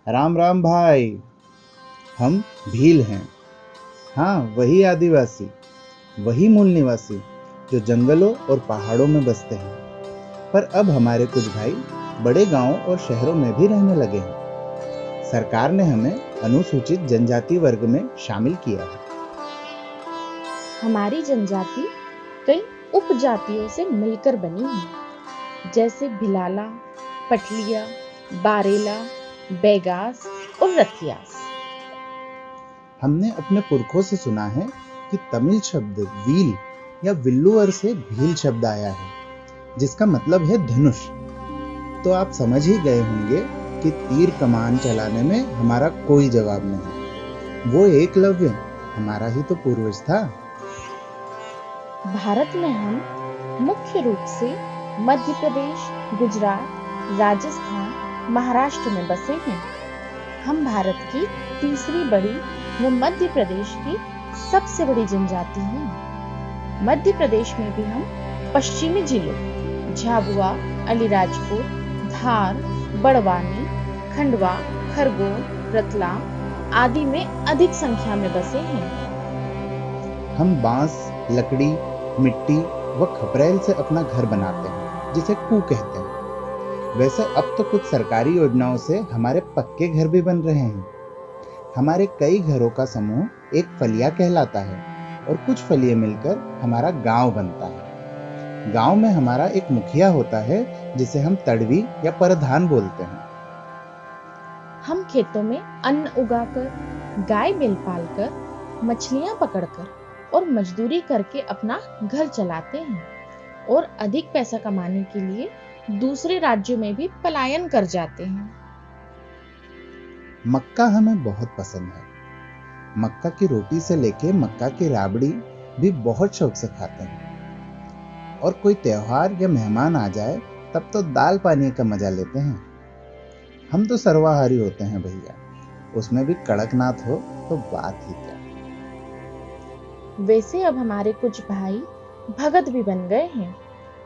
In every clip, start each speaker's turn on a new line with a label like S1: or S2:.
S1: राम राम भाई। हम भील हैं। हाँ, वही आदिवासी, वही मूल निवासी जो जंगलों और पहाड़ों में बसते हैं। पर अब हमारे कुछ भाई बड़े गांवों और शहरों में भी रहने लगे हैं। सरकार ने हमें अनुसूचित जनजाति वर्ग में शामिल किया है।
S2: हमारी जनजाति कई उपजातियों से मिलकर बनी है, जैसे भिलाला, पटलिया, बारेला, बैगास और रथियास।
S1: हमने अपने पुरखों से सुना है कि तमिल शब्द वील या विल्लुअर से भील शब्द आया है, जिसका मतलब है धनुष। तो आप समझ ही गए होंगे कि तीर कमान चलाने में हमारा कोई जवाब नहीं। वो एकलव्य हमारा ही तो पूर्वज था।
S2: भारत में हम मुख्य रूप से मध्य प्रदेश, गुजरात, राजस्थान, महाराष्ट्र में बसे हैं। हम भारत की तीसरी बड़ी व मध्य प्रदेश की सबसे बड़ी जनजाति हैं। मध्य प्रदेश में भी हम पश्चिमी जिलों झाबुआ, अलीराजपुर, धार, बड़वानी, खंडवा, खरगोन, रतलाम आदि में अधिक संख्या में बसे हैं।
S1: हम बांस, लकड़ी, मिट्टी व खपरेल से अपना घर बनाते हैं, जिसे कू कहते हैं। वैसे अब तो कुछ सरकारी योजनाओं से हमारे पक्के घर भी बन रहे हैं। हमारे कई घरों का समूह एक फलिया कहलाता है और कुछ फलिए मिलकर हमारा गांव बनता है। गांव में हमारा एक मुखिया होता है, जिसे हम तड़वी या प्रधान बोलते हैं।
S2: हम खेतों में अन्न उगाकर, गाय बैल पालकर, मछलियां पकड़कर और मजदूरी करके अपना घर चलाते हैं और अधिक पैसा कमाने के लिए दूसरे राज्यों में भी पलायन कर जाते हैं।
S1: मक्का हमें बहुत पसंद है। मक्का की रोटी से लेके मक्का की राबड़ी भी बहुत शौक से खाते हैं। और कोई त्योहार या मेहमान आ जाए तब तो दाल पानी का मजा लेते हैं। हम तो सर्वाहारी होते हैं भैया, उसमें भी कड़कनाथ हो तो बात ही क्या।
S2: वैसे अब हमारे कुछ भाई भगत भी बन गए हैं,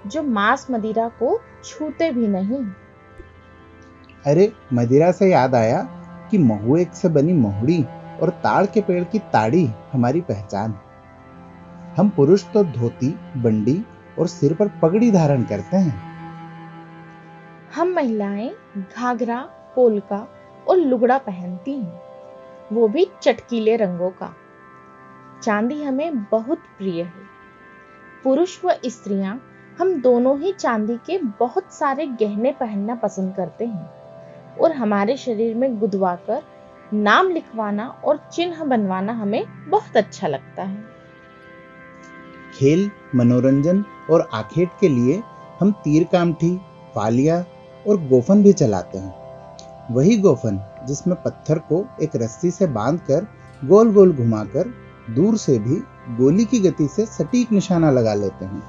S2: जो मांस मदिरा को छूते भी नहीं।
S1: अरे, मदिरा से याद आया कि महुए से बनी महुड़ी और ताड़ के पेड़ की ताड़ी हमारी पहचान है। हम पुरुष तो धोती, बंडी और सिर पर पगड़ी धारण करते हैं।
S2: हम महिलाएं घाघरा, पोलका और लुगड़ा पहनती हैं, वो भी चटकीले रंगों का। चांदी हमें बहुत प्रिय है। पुरुष व स्त्रियां हम दोनों ही चांदी के बहुत सारे गहने पहनना पसंद करते हैं और हमारे शरीर में गुदवाकर नाम लिखवाना और चिन्ह बनवाना हमें बहुत अच्छा लगता है।
S1: खेल, मनोरंजन और आखेट के लिए हम तीर कामठी, फालिया और गोफन भी चलाते हैं। वही गोफन जिसमें पत्थर को एक रस्सी से बांधकर गोल गोल घुमाकर दूर से भी गोली की गति से सटीक निशाना लगा लेते हैं।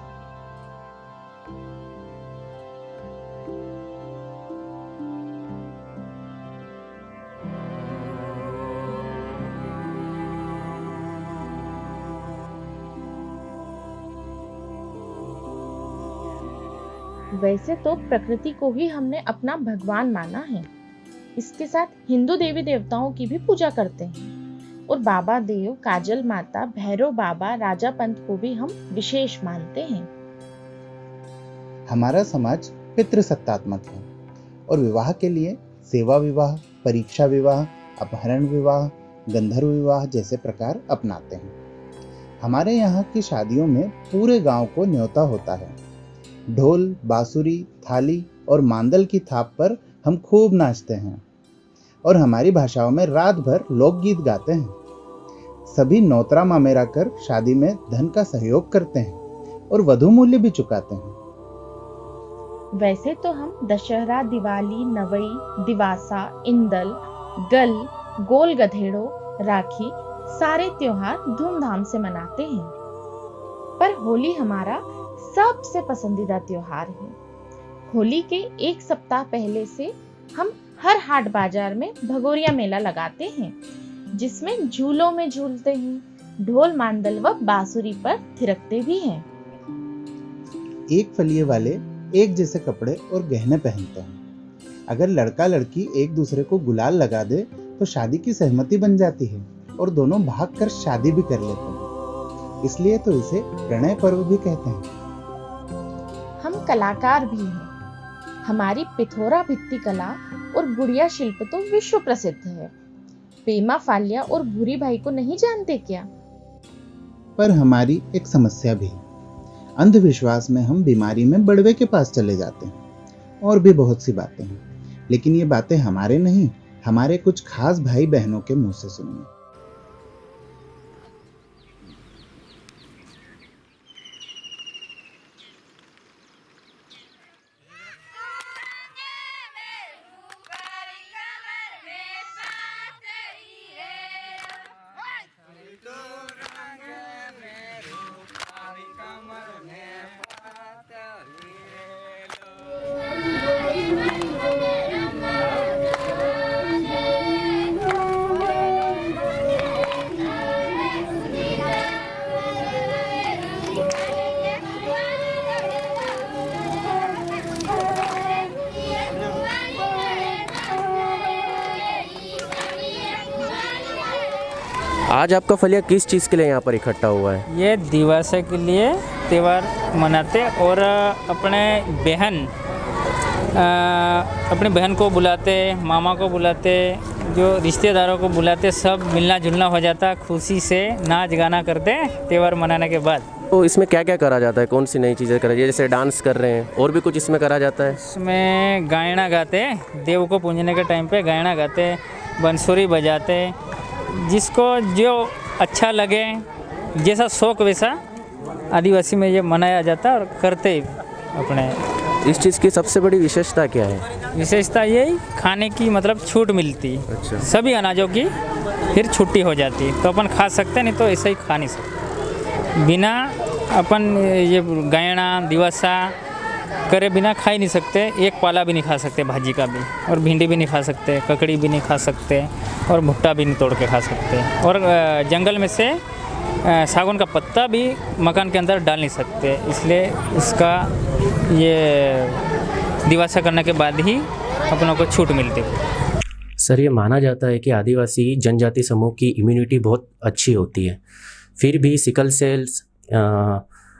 S2: वैसे तो प्रकृति को ही हमने अपना भगवान माना है। इसके साथ हिंदू देवी देवताओं की भी पूजा करते हैं और बाबा देव, काजल माता, भैरव बाबा, राजा पंत को भी हम विशेष मानते हैं।
S1: हमारा समाज पितृसत्तात्मक है और विवाह के लिए सेवा विवाह, परीक्षा विवाह, अपहरण विवाह, गंधर्व विवाह जैसे प्रकार अपनाते हैं। हमारे यहाँ की शादियों में पूरे गांव को न्योता होता है। ढोल, बांसुरी, थाली और मांदल की थाप पर हम खूब नाचते हैं और हमारी भाषाओं में रात भर लोकगीत गाते हैं। सभी नौतरा मामेरा कर शादी में धन का सहयोग करते हैं और वधु मूल्य भी चुकाते हैं।
S2: वैसे तो हम दशहरा, दिवाली, नवई, दिवासा, इंदल, गल, गोल गधेड़ो, राखी सारे त्योहार धूमधाम से मनाते हैं। पर होली हमारा सबसे पसंदीदा त्योहार है। होली के एक सप्ताह पहले से हम हर हाट बाजार में भगोरिया मेला लगाते हैं, जिसमें झूलों में झूलते हैं, ढोल मांदल व बांसुरी पर थिरकते भी हैं।
S1: एक फलिए वाले एक जैसे कपड़े और गहने पहनते हैं। अगर लड़का लड़की एक दूसरे को गुलाल लगा दे तो शादी की सहमति बन जाती है और दोनों भागकर शादी भी कर लेते हैं। इसलिए तो इसे प्रणय पर्व भी कहते हैं।
S2: हम कलाकार भी हैं। हमारी पिथौरा भित्ति कला और गुड़िया शिल्प तो विश्व प्रसिद्ध है। पेमा फालिया और भूरी भाई को नहीं जानते क्या?
S1: पर हमारी एक समस्या भी है। अंधविश्वास में हम बीमारी में बड़वे के पास चले जाते हैं। और भी बहुत सी बातें हैं, लेकिन ये बातें हमारे नहीं, हमारे कुछ खास भाई बहनों के मुंह से सुनिए।
S3: आज आपका फलिया किस चीज़ के लिए यहाँ पर इकट्ठा हुआ है?
S4: ये दिवासा के लिए त्यौहार मनाते और अपने बहन को बुलाते, मामा को बुलाते, जो रिश्तेदारों को बुलाते, सब मिलना जुलना हो जाता, खुशी से नाच गाना करते त्यौहार मनाने के बाद।
S3: तो इसमें क्या क्या करा जाता है? कौन सी नई चीज़ें करा जाती है? जैसे डांस कर रहे हैं, और भी कुछ इसमें करा जाता है?
S4: इसमें गायना गाते, देव को पूजने के टाइम पे गायना गाते, बंसुरी बजाते, जिसको जो अच्छा लगे, जैसा शौक वैसा आदिवासी में ये मनाया जाता और करते अपने।
S3: इस चीज़ की सबसे बड़ी विशेषता क्या है?
S4: विशेषता यही खाने की, मतलब छूट मिलती।
S3: अच्छा।
S4: सभी अनाजों की फिर छुट्टी हो जाती, तो अपन खा सकते, नहीं तो ऐसे ही खा नहीं सकते। बिना अपन ये गायना दिवसा करे बिना खा ही नहीं सकते। एक पाला भी नहीं खा सकते भाजी का भी, और भिंडी भी नहीं खा सकते, ककड़ी भी नहीं खा सकते, और भुट्टा भी नहीं तोड़ के खा सकते, और जंगल में से सागौन का पत्ता भी मकान के अंदर डाल नहीं सकते। इसलिए इसका ये दिवासा करने के बाद ही अपनों को छूट मिलती है।
S3: सर, ये माना जाता है कि आदिवासी जनजाति समूह की इम्यूनिटी बहुत अच्छी होती है, फिर भी सिकल सेल्स,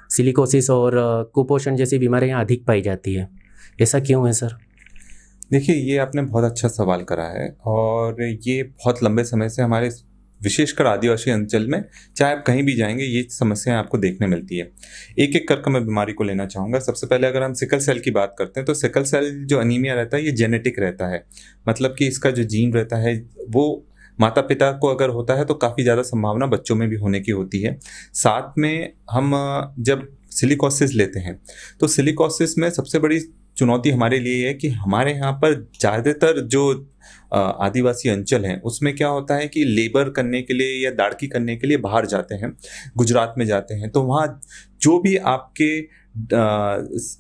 S3: सिलिकोसिस और कुपोषण जैसी बीमारियां अधिक पाई जाती है। ऐसा क्यों है सर?
S5: देखिए, ये आपने बहुत अच्छा सवाल करा है, और ये बहुत लंबे समय से हमारे विशेषकर आदिवासी अंचल में, चाहे आप कहीं भी जाएंगे, ये समस्याएं आपको देखने मिलती है। एक एक करके मैं बीमारी को लेना चाहूँगा। सबसे पहले अगर हम सिकल सेल की बात करते हैं, तो सिकल सेल जो अनीमिया रहता है, ये जेनेटिक रहता है। मतलब कि इसका जो जीन रहता है, वो माता पिता को अगर होता है तो काफ़ी ज़्यादा संभावना बच्चों में भी होने की होती है। साथ में हम जब सिलिकोसिस लेते हैं, तो सिलिकोसिस में सबसे बड़ी चुनौती हमारे लिए है कि हमारे यहाँ पर ज़्यादातर जो आदिवासी अंचल हैं, उसमें क्या होता है कि लेबर करने के लिए या दाड़की करने के लिए बाहर जाते हैं, गुजरात में जाते हैं, तो वहाँ जो भी आपके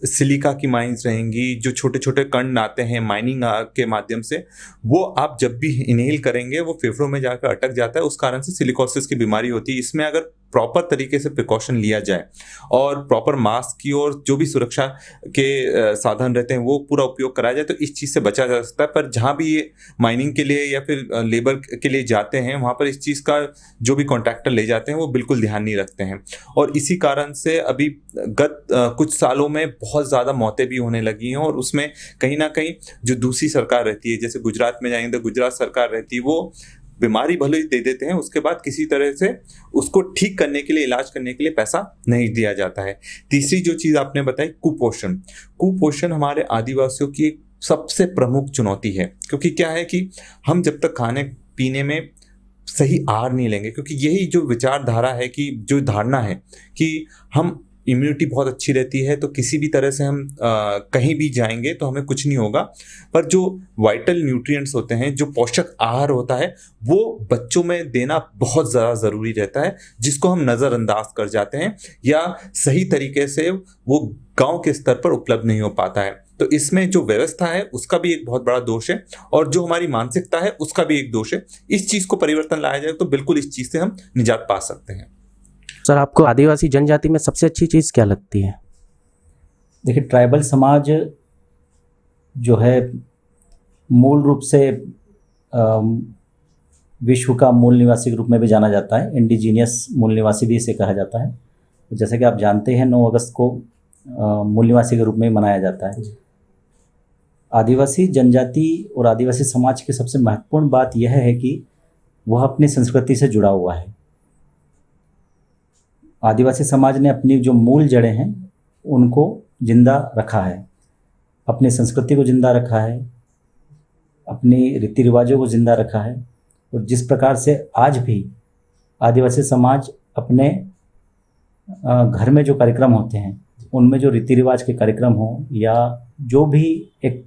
S5: सिलिका की माइंस रहेंगी, जो छोटे छोटे कण आते हैं माइनिंग के माध्यम से, वो आप जब भी इनहेल करेंगे वो फेफड़ों में जाकर अटक जाता है। उस कारण से सिलिकोसिस की बीमारी होती है। इसमें अगर प्रॉपर तरीके से प्रिकॉशन लिया जाए और प्रॉपर मास्क की और जो भी सुरक्षा के साधन रहते हैं वो पूरा उपयोग कराया जाए, तो इस चीज़ से बचा जा सकता है। पर जहाँ भी ये माइनिंग के लिए या फिर लेबर के लिए जाते हैं, वहाँ पर इस चीज़ का जो भी कॉन्ट्रैक्टर ले जाते हैं वो बिल्कुल ध्यान नहीं रखते हैं, और इसी कारण से अभी गत कुछ सालों में बहुत ज़्यादा मौतें भी होने लगी हैं। और उसमें कहीं ना कहीं जो दूसरी सरकार रहती है, जैसे गुजरात में जाएंगे तो गुजरात सरकार रहती है, वो बीमारी भले ही दे देते हैं, उसके बाद किसी तरह से उसको ठीक करने के लिए, इलाज करने के लिए पैसा नहीं दिया जाता है। तीसरी जो चीज़ आपने बताई, कुपोषण। कुपोषण हमारे आदिवासियों की एक सबसे प्रमुख चुनौती है, क्योंकि क्या है कि हम जब तक खाने पीने में सही आहार नहीं लेंगे, क्योंकि यही जो विचारधारा है, कि जो धारणा है कि हम इम्यूनिटी बहुत अच्छी रहती है, तो किसी भी तरह से हम कहीं भी जाएंगे तो हमें कुछ नहीं होगा, पर जो वाइटल न्यूट्रिएंट्स होते हैं, जो पोषक आहार होता है, वो बच्चों में देना बहुत ज़्यादा ज़रूरी रहता है, जिसको हम नज़रअंदाज कर जाते हैं या सही तरीके से वो गांव के स्तर पर उपलब्ध नहीं हो पाता है। तो इसमें जो व्यवस्था है उसका भी एक बहुत बड़ा दोष है, और जो हमारी मानसिकता है उसका भी एक दोष है। इस चीज़ को परिवर्तन लाया जाए तो बिल्कुल इस चीज़ से हम निजात पा सकते हैं।
S3: सर, आपको आदिवासी जनजाति में सबसे अच्छी चीज़ क्या लगती है?
S6: देखिए, ट्राइबल समाज जो है मूल रूप से विश्व का मूल निवासी के रूप में भी जाना जाता है। इंडिजीनियस मूल निवासी भी इसे कहा जाता है। जैसे कि आप जानते हैं 9 अगस्त को मूल निवासी के रूप में मनाया जाता है। आदिवासी जनजाति और आदिवासी समाज की सबसे महत्वपूर्ण बात यह है कि वह अपनी संस्कृति से जुड़ा हुआ है। आदिवासी समाज ने अपनी जो मूल जड़ें हैं उनको जिंदा रखा है, अपनी संस्कृति को जिंदा रखा है, अपनी रीति रिवाजों को जिंदा रखा है। और जिस प्रकार से आज भी आदिवासी समाज अपने घर में जो कार्यक्रम होते हैं उनमें जो रीति रिवाज के कार्यक्रम हो या जो भी एक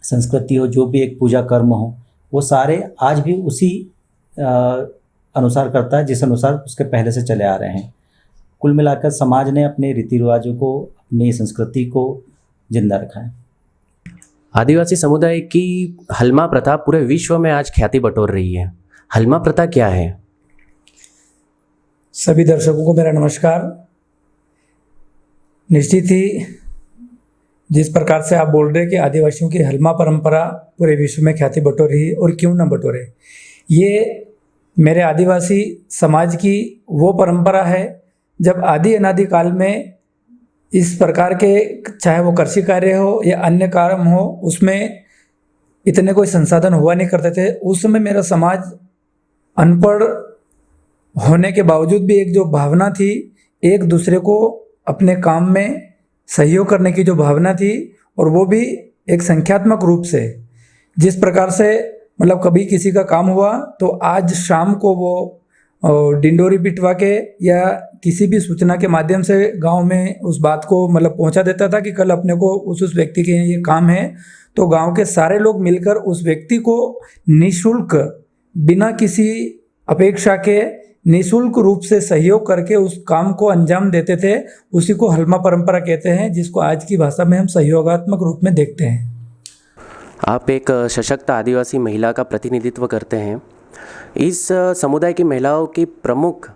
S6: संस्कृति हो, जो भी एक पूजा कर्म हो, वो सारे आज भी उसी अनुसार करता है जिस अनुसार उसके पहले से चले आ रहे हैं। कुल मिलाकर समाज ने अपने रीति रिवाजों को, अपनी संस्कृति को जिंदा रखा है।
S3: आदिवासी समुदाय की हलमा प्रथा पूरे विश्व में आज ख्याति बटोर रही है। हलमा प्रथा क्या है?
S7: सभी दर्शकों को मेरा नमस्कार। निश्चित ही जिस प्रकार से आप बोल रहे हैं कि आदिवासियों की हलमा परंपरा पूरे विश्व में ख्याति बटोर रही है, और क्यों न बटोरे। ये मेरे आदिवासी समाज की वो परंपरा है जब आदि अनादि काल में इस प्रकार के, चाहे वो कृषि कार्य हो या अन्य काम हो, उसमें इतने कोई संसाधन हुआ नहीं करते थे। उस समय मेरा समाज अनपढ़ होने के बावजूद भी एक जो भावना थी, एक दूसरे को अपने काम में सहयोग करने की जो भावना थी, और वो भी एक संख्यात्मक रूप से, जिस प्रकार से मतलब कभी किसी का काम हुआ तो आज शाम को वो डिंडोरी पिटवा के या किसी भी सूचना के माध्यम से गांव में उस बात को मतलब पहुंचा देता था कि कल अपने को उस व्यक्ति के ये काम है। तो गांव के सारे लोग मिलकर उस व्यक्ति को निःशुल्क, बिना किसी अपेक्षा के निःशुल्क रूप से सहयोग करके उस काम को अंजाम देते थे। उसी को हलमा परंपरा कहते हैं, जिसको आज की भाषा में हम सहयोगात्मक रूप में देखते हैं।
S3: आप एक सशक्त आदिवासी महिला का प्रतिनिधित्व करते हैं। इस समुदाय की महिलाओं की प्रमुख,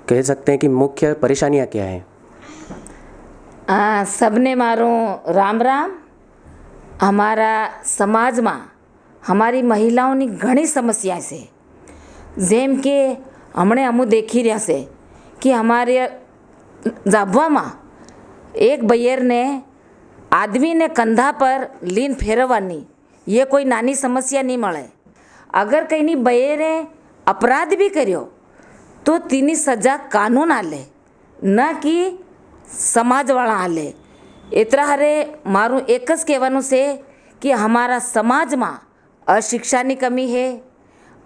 S3: कह सकते हैं कि मुख्य परेशानियां क्या हैं?
S8: सबने मारो राम राम। हमारा समाज में हमारी महिलाओं की घनी समस्या से, जेम के हमने हमू देखी रहा से कि हमारे जाबवा में एक बयेर ने आदमी ने कंधा पर लीन फेरवानी, ये कोई नानी समस्या नहीं मळे। अगर कहीं बयेरे अपराध भी करियो तो तीनी सजा कानून आले, न कि समाजवाला आले। इतना हरे मारू एक ज कहेवानुं से कि हमारा समाज में अशिक्षा की कमी है,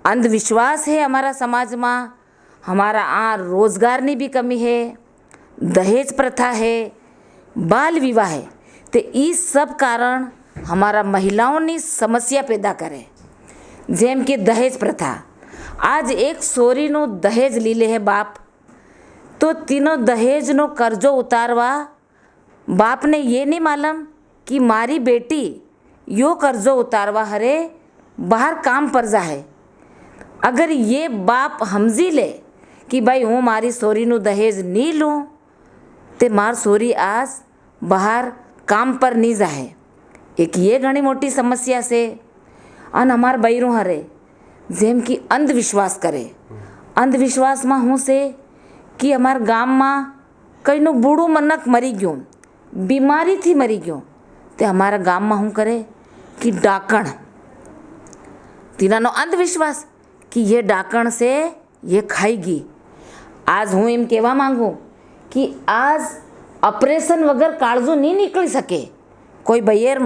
S8: अंधविश्वास है हमारा समाज में, हमारा रोजगार की भी कमी है, दहेज प्रथा है, बाल विवाह है। तो ये सब कारण हमारा महिलाओं ने समस्या पैदा करे। जेम कि दहेज प्रथा, आज एक सोरी नो दहेज लीले है बाप, तो तीनों दहेज नो कर्जो उतारवा बाप ने ये नहीं मालूम कि मारी बेटी यो कर्जो उतारवा हरे बाहर काम पर जा है। अगर ये बाप समझी ले कि भाई हूँ मारी सोरी नो दहेज नहीं लूँ, तो मार सोरी आज बाहर काम पर नहीं जाए। एक ये घनी मोटी समस्या से। अन हमार बयरू हरे जेम कि अंधविश्वास करे। अंधविश्वास में हूँ से कि हमार गाम में कई नो बूढ़ो मनक मरी गयो, बीमारी थी मरी गयो, तो हमारा गाम में हूँ करे कि डाकण, तीना नो अंधविश्वास कि ये डाकण से ये खाएगी। आज हूँ एम कहवा मांगू कि आज ऑपरेशन वगर काळजू नहीं निकली सके, कोई बयेर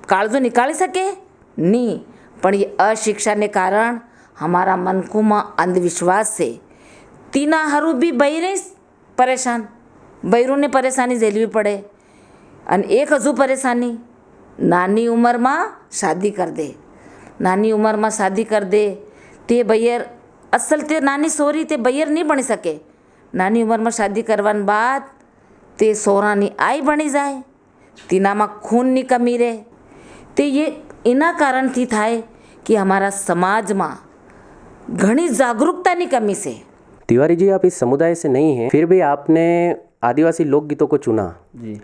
S8: काळजू निकाली सके नहीं, पण ये अशिक्षा ने कारण हमारा मनकू में अंधविश्वास से तीना हरू भी बयरे परेशान, बयरू ने परेशानी झेलवी पड़े। अन एक हजू परेशानी, नानी उम्र में शादी कर दे, नानी उम्र में शादी कर दे, ते बयेर असल ते नानी सोरी ते बयेर नहीं बनी सके। नानी उम्र में शादी करवाने बाद ते सोरानी आई बनी जाए, तीना में खून की कमी रहे। तो ये इना कारण थी थाय कि हमारा समाज में घनी जागरूकता की कमी से।
S3: तिवारी जी, आप इस समुदाय से नहीं हैं, फिर भी आपने आदिवासी लोकगीतों को चुना जी,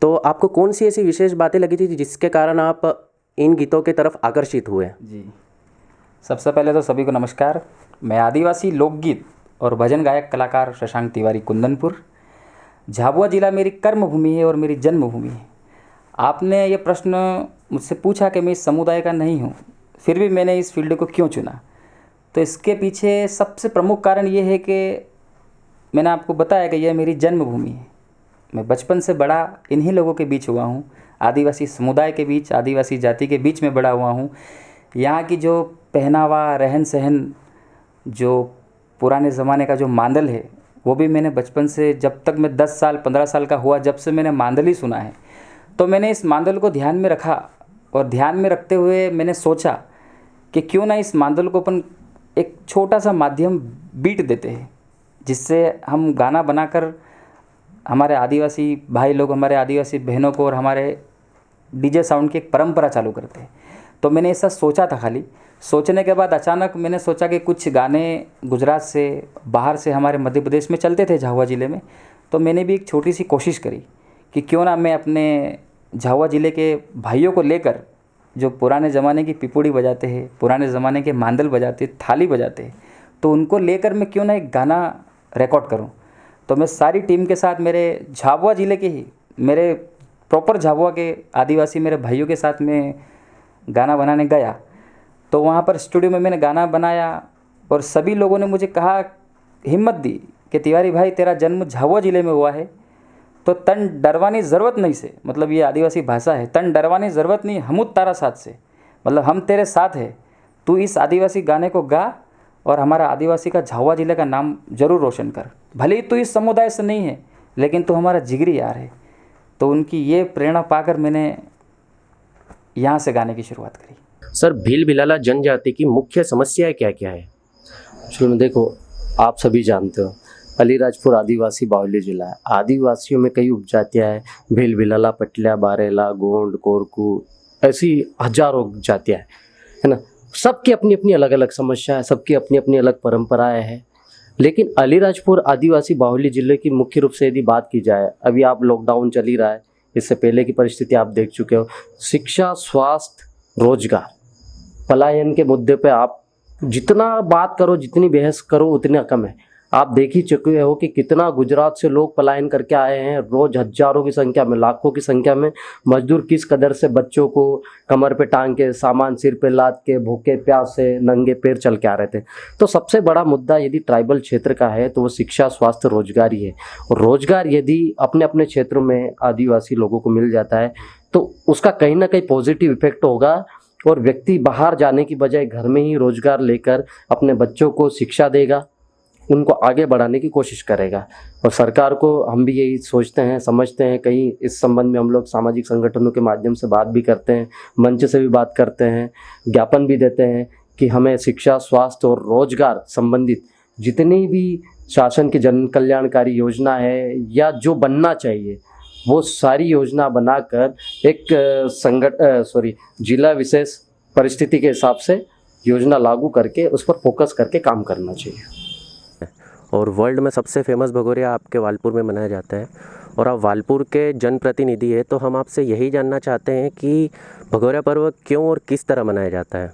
S3: तो आपको कौन सी ऐसी विशेष बातें लगी थी जिसके कारण आप इन गीतों की तरफ आकर्षित हुए?
S9: जी, सबसे पहले तो सभी को नमस्कार। मैं आदिवासी लोकगीत और भजन गायक कलाकार शशांक तिवारी, कुंदनपुर। झाबुआ जिला मेरी कर्मभूमि है और मेरी जन्मभूमि है। आपने ये प्रश्न मुझसे पूछा कि मैं इस समुदाय का नहीं हूँ, फिर भी मैंने इस फील्ड को क्यों चुना। तो इसके पीछे सबसे प्रमुख कारण ये है कि मैंने आपको बताया कि यह मेरी जन्मभूमि है। मैं बचपन से बड़ा इन्हीं लोगों के बीच हुआ हूँ, आदिवासी समुदाय के बीच, आदिवासी जाति के बीच में बड़ा हुआ हूँ। यहाँ की जो पहनावा, रहन सहन, जो पुराने ज़माने का जो मांदल है, वो भी मैंने बचपन से, जब तक मैं 10 साल 15 साल का हुआ, जब से मैंने मांदल ही सुना है, तो मैंने इस मांदल को ध्यान में रखा। और ध्यान में रखते हुए मैंने सोचा कि क्यों ना इस मांदल को अपन एक छोटा सा माध्यम बीट देते हैं, जिससे हम गाना बनाकर हमारे आदिवासी भाई लोग, हमारे आदिवासी बहनों को और हमारे डीजे साउंड की एक परंपरा चालू करते हैं। तो मैंने ऐसा सोचा था। खाली सोचने के बाद अचानक मैंने सोचा कि कुछ गाने गुजरात से, बाहर से हमारे मध्य प्रदेश में चलते थे, झाबुआ ज़िले में। तो मैंने भी एक छोटी सी कोशिश करी कि क्यों ना मैं अपने झाबुआ ज़िले के भाइयों को लेकर, जो पुराने ज़माने की पिपुड़ी बजाते हैं, पुराने ज़माने के मांदल बजाते, थाली बजाते हैं, तो उनको लेकर मैं क्यों ना एक गाना रिकॉर्ड करूं। तो मैं सारी टीम के साथ, मेरे झाबुआ ज़िले के ही, मेरे प्रॉपर झाबुआ के आदिवासी मेरे भाइयों के साथ में गाना बनाने गया। तो वहाँ पर स्टूडियो में मैंने गाना बनाया और सभी लोगों ने मुझे कहा, हिम्मत दी कि तिवारी भाई, तेरा जन्म झाबुआ ज़िले में हुआ है, तो तन डरवानी ज़रूरत नहीं से, मतलब ये आदिवासी भाषा है, तन डरवानी ज़रूरत नहीं, हमूत तारा साथ से, मतलब हम तेरे साथ है। तू इस आदिवासी गाने को गा और हमारा आदिवासी का झाबुआ ज़िले का नाम ज़रूर रोशन कर। भले ही तू इस समुदाय से नहीं है, लेकिन तू हमारा जिगरी यार है। तो उनकी ये प्रेरणा पाकर मैंने यहाँ से गाने की शुरुआत करी।
S3: सर, भील भिलाला जनजाति की मुख्य समस्याएं क्या क्या है?
S10: चलो देखो, आप सभी जानते हो अलीराजपुर आदिवासी बाहुल्य जिला है। आदिवासियों में कई उपजातियाँ हैं, भील भिलाला, पटलिया, बारेला, गोंड, कोरकू, ऐसी हजारों जातियाँ है ना। सबकी अपनी अपनी अलग अलग समस्या है, सबकी अपनी अपनी अलग परंपराएं हैं। लेकिन अलीराजपुर आदिवासी बाहुल्य जिले की मुख्य रूप से यदि बात की जाए, अभी आप लॉकडाउन चल ही रहा है, इससे पहले की परिस्थिति आप देख चुके हो। शिक्षा, स्वास्थ्य, रोजगार, पलायन के मुद्दे पे आप जितना बात करो, जितनी बहस करो, उतना कम है। आप देख ही चुके हो कि कितना गुजरात से लोग पलायन करके आए हैं। रोज हजारों की संख्या में, लाखों की संख्या में मजदूर किस कदर से बच्चों को कमर पे टांग के, सामान सिर पे लाद के, भूखे प्यासे नंगे पैर चल के आ रहे थे। तो सबसे बड़ा मुद्दा यदि ट्राइबल क्षेत्र का है तो वो शिक्षा, स्वास्थ्य, रोजगार ही है। और रोजगार यदि अपने अपने क्षेत्रों में आदिवासी लोगों को मिल जाता है तो उसका कहीं ना कहीं पॉजिटिव इफेक्ट होगा और व्यक्ति बाहर जाने की बजाय घर में ही रोजगार लेकर अपने बच्चों को शिक्षा देगा, उनको आगे बढ़ाने की कोशिश करेगा। और सरकार को हम भी यही सोचते हैं, समझते हैं। कहीं इस संबंध में हम लोग सामाजिक संगठनों के माध्यम से बात भी करते हैं, मंच से भी बात करते हैं, ज्ञापन भी देते हैं कि हमें शिक्षा, स्वास्थ्य और रोजगार संबंधित जितनी भी शासन की जन कल्याणकारी योजना है या जो बनना चाहिए, वो सारी योजना बनाकर एक जिला विशेष परिस्थिति के हिसाब से योजना लागू करके उस पर फोकस करके काम करना चाहिए।
S3: और वर्ल्ड में सबसे फेमस भगोरिया आपके वालपुर में मनाया जाता है और आप वालपुर के जनप्रतिनिधि है, तो हम आपसे यही जानना चाहते हैं कि भगोरिया पर्व क्यों और किस तरह मनाया जाता है?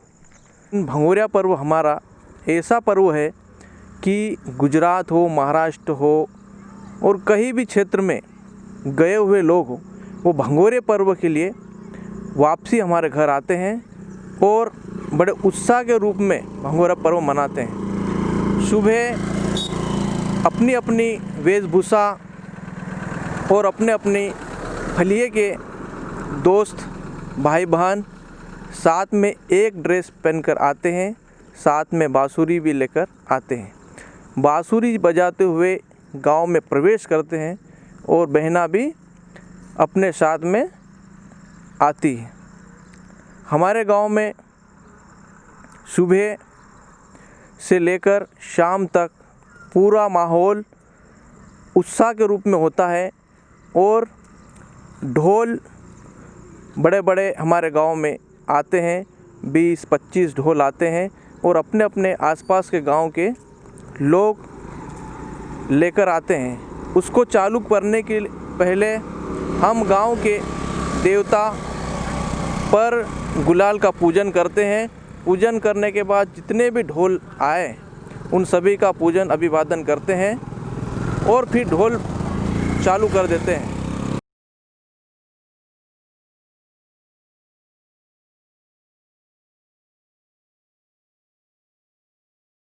S11: भगोरिया पर्व हमारा ऐसा पर्व है कि गुजरात हो, महाराष्ट्र हो और कहीं भी क्षेत्र में गए हुए लोग हो, वो भगोरिया पर्व के लिए वापसी हमारे घर आते हैं और बड़े उत्साह के रूप में भगोरिया पर्व मनाते हैं। सुबह अपनी अपनी वेशभूषा और अपने अपने फलिए के दोस्त भाई बहन साथ में एक ड्रेस पहनकर आते हैं, साथ में बांसुरी भी लेकर आते हैं। बांसुरी बजाते हुए गांव में प्रवेश करते हैं और बहना भी अपने साथ में आती है। हमारे गांव में सुबह से लेकर शाम तक पूरा माहौल उत्साह के रूप में होता है और ढोल बड़े बड़े हमारे गांव में आते हैं, 20-25 ढोल आते हैं और अपने अपने आसपास के गांव के लोग लेकर आते हैं। उसको चालू करने के पहले हम गांव के देवता पर गुलाल का पूजन करते हैं। पूजन करने के बाद जितने भी ढोल आए उन सभी का पूजन अभिवादन करते हैं और फिर ढोल चालू कर देते हैं।